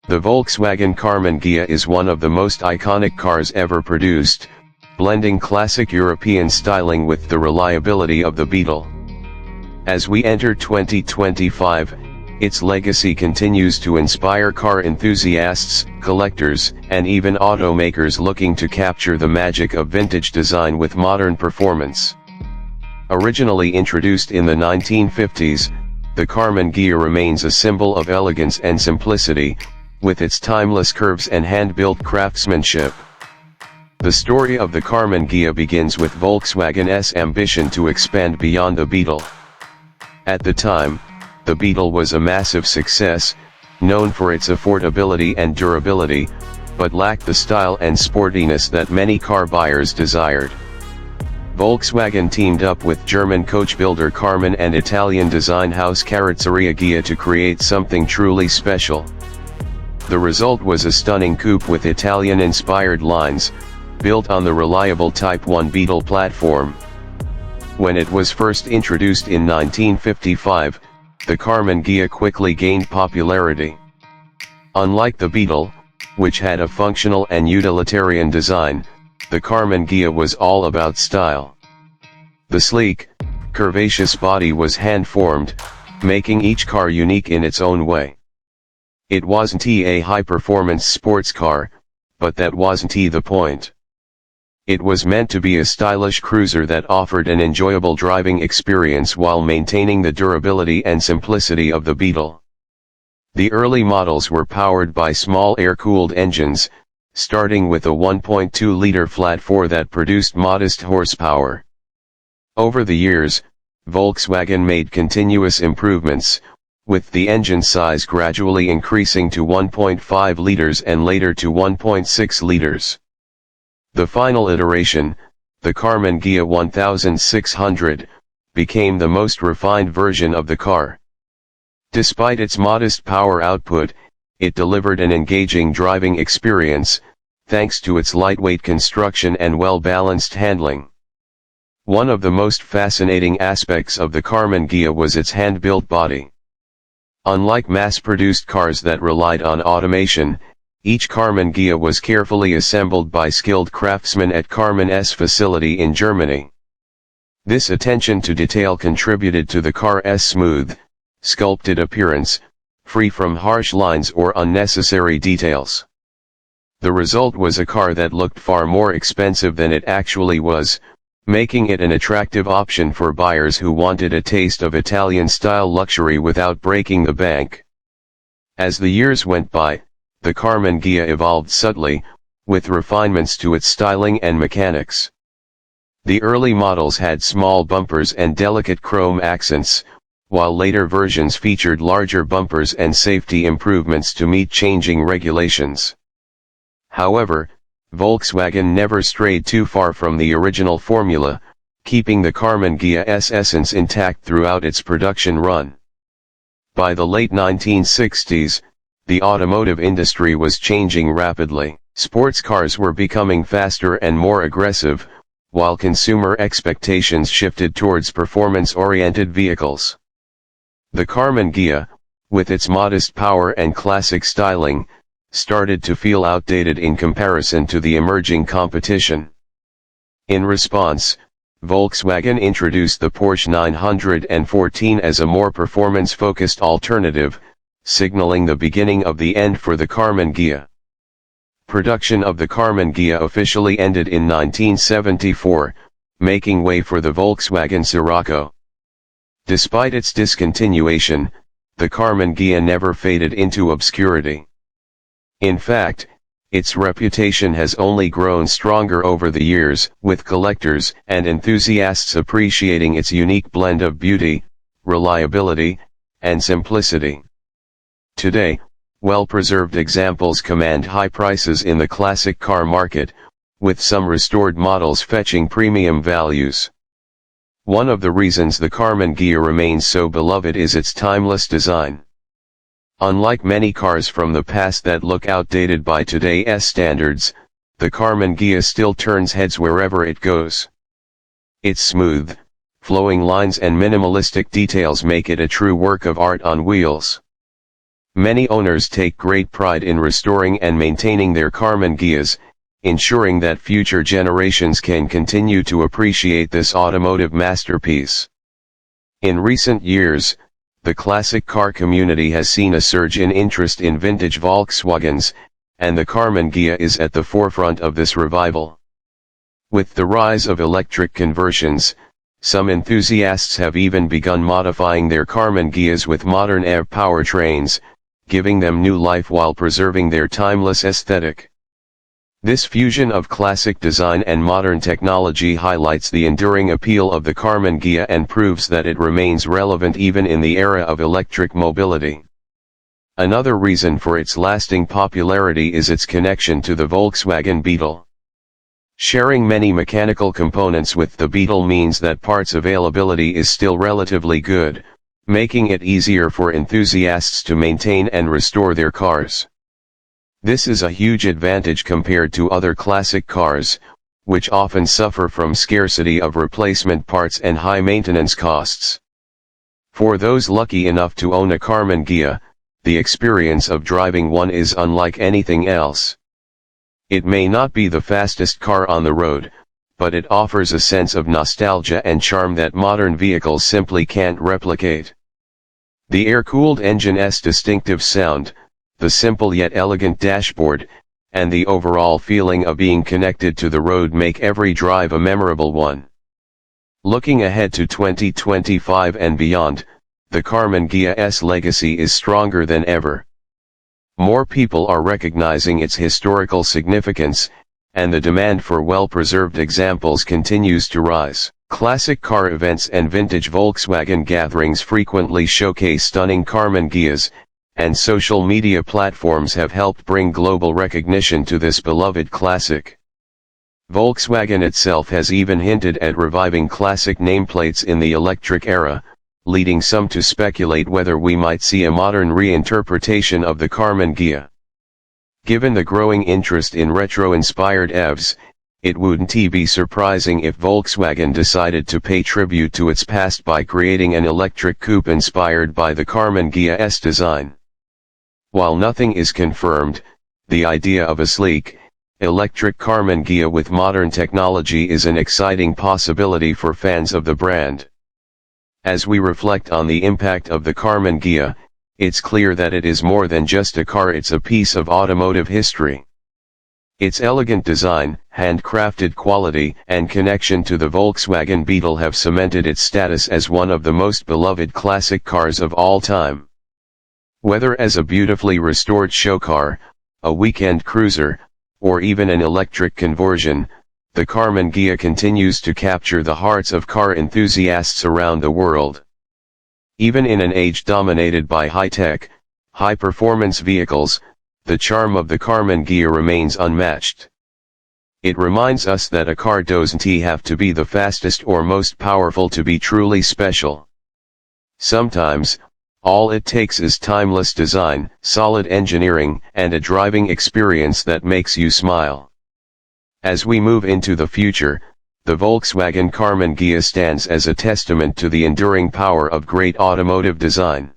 The Volkswagen Karmann Ghia is one of the most iconic cars ever produced, blending classic European styling with the reliability of the Beetle. As we enter 2025, its legacy continues to inspire car enthusiasts, collectors, and even automakers looking to capture the magic of vintage design with modern performance. Originally introduced in the 1950s, the Karmann Ghia remains a symbol of elegance and simplicity, with its timeless curves and hand-built craftsmanship. The story of the Karmann Ghia begins with Volkswagen's ambition to expand beyond the Beetle. At the time, the Beetle was a massive success, known for its affordability and durability, but lacked the style and sportiness that many car buyers desired. Volkswagen teamed up with German coach builder Karmann and Italian design house Carrozzeria Ghia to create something truly special. The result was a stunning coupe with Italian-inspired lines, built on the reliable Type 1 Beetle platform. When it was first introduced in 1955, the Karmann Ghia quickly gained popularity. Unlike the Beetle, which had a functional and utilitarian design, the Karmann Ghia was all about style. The sleek, curvaceous body was hand-formed, making each car unique in its own way. It wasn't a high-performance sports car, but that wasn't the point. It was meant to be a stylish cruiser that offered an enjoyable driving experience while maintaining the durability and simplicity of the Beetle. The early models were powered by small air-cooled engines, starting with a 1.2-liter flat-4 that produced modest horsepower. Over the years, Volkswagen made continuous improvements, with the engine size gradually increasing to 1.5 liters and later to 1.6 liters. The final iteration, the Karmann Ghia 1600, became the most refined version of the car. Despite its modest power output, it delivered an engaging driving experience, thanks to its lightweight construction and well-balanced handling. One of the most fascinating aspects of the Karmann Ghia was its hand-built body. Unlike mass-produced cars that relied on automation, each Karmann Ghia was carefully assembled by skilled craftsmen at Karmann's facility in Germany. This attention to detail contributed to the car's smooth, sculpted appearance, free from harsh lines or unnecessary details. The result was a car that looked far more expensive than it actually was, making it an attractive option for buyers who wanted a taste of Italian-style luxury without breaking the bank. As the years went by, the Karmann Ghia evolved subtly, with refinements to its styling and mechanics. The early models had small bumpers and delicate chrome accents, while later versions featured larger bumpers and safety improvements to meet changing regulations. However, Volkswagen never strayed too far from the original formula, keeping the Karmann Ghia's essence intact throughout its production run. By the late 1960s, the automotive industry was changing rapidly. Sports cars were becoming faster and more aggressive, while consumer expectations shifted towards performance-oriented vehicles. The Karmann Ghia, with its modest power and classic styling, started to feel outdated in comparison to the emerging competition. In response, Volkswagen introduced the Porsche 914 as a more performance-focused alternative, signaling the beginning of the end for the Karmann Ghia. Production of the Karmann Ghia officially ended in 1974, making way for the Volkswagen Scirocco. Despite its discontinuation, the Karmann Ghia never faded into obscurity. In fact, its reputation has only grown stronger over the years, with collectors and enthusiasts appreciating its unique blend of beauty, reliability, and simplicity. Today, well-preserved examples command high prices in the classic car market, with some restored models fetching premium values. One of the reasons the Karmann Ghia remains so beloved is its timeless design. Unlike many cars from the past that look outdated by today's standards, the Karmann Ghia still turns heads wherever it goes. Its smooth, flowing lines and minimalistic details make it a true work of art on wheels. Many owners take great pride in restoring and maintaining their Karmann Ghias, ensuring that future generations can continue to appreciate this automotive masterpiece. In recent years, the classic car community has seen a surge in interest in vintage Volkswagens, and the Karmann Ghia is at the forefront of this revival. With the rise of electric conversions, some enthusiasts have even begun modifying their Karmann Ghias with modern EV powertrains, giving them new life while preserving their timeless aesthetic. This fusion of classic design and modern technology highlights the enduring appeal of the Karmann Ghia and proves that it remains relevant even in the era of electric mobility. Another reason for its lasting popularity is its connection to the Volkswagen Beetle. Sharing many mechanical components with the Beetle means that parts availability is still relatively good, making it easier for enthusiasts to maintain and restore their cars. This is a huge advantage compared to other classic cars, which often suffer from scarcity of replacement parts and high maintenance costs. For those lucky enough to own a Karmann Ghia, the experience of driving one is unlike anything else. It may not be the fastest car on the road, but it offers a sense of nostalgia and charm that modern vehicles simply can't replicate. The air-cooled engine's distinctive sound, the simple yet elegant dashboard, and the overall feeling of being connected to the road make every drive a memorable one. Looking ahead to 2025 and beyond, the Karmann Ghia's legacy is stronger than ever. More people are recognizing its historical significance, and the demand for well-preserved examples continues to rise. Classic car events and vintage Volkswagen gatherings frequently showcase stunning Karmann Ghias, and social media platforms have helped bring global recognition to this beloved classic. Volkswagen itself has even hinted at reviving classic nameplates in the electric era, leading some to speculate whether we might see a modern reinterpretation of the Karmann Ghia. Given the growing interest in retro-inspired EVs, it wouldn't be surprising if Volkswagen decided to pay tribute to its past by creating an electric coupe inspired by the Karmann Ghia's design. While nothing is confirmed, the idea of a sleek, electric Karmann Ghia with modern technology is an exciting possibility for fans of the brand. As we reflect on the impact of the Karmann Ghia, it's clear that it is more than just a car, it's a piece of automotive history. Its elegant design, handcrafted quality, and connection to the Volkswagen Beetle have cemented its status as one of the most beloved classic cars of all time. Whether as a beautifully restored show car, a weekend cruiser, or even an electric conversion, the Karmann Ghia continues to capture the hearts of car enthusiasts around the world. Even in an age dominated by high-tech, high-performance vehicles, the charm of the Karmann Ghia remains unmatched. It reminds us that a car doesn't have to be the fastest or most powerful to be truly special. Sometimes, all it takes is timeless design, solid engineering, and a driving experience that makes you smile. As we move into the future, the Volkswagen Karmann Ghia stands as a testament to the enduring power of great automotive design.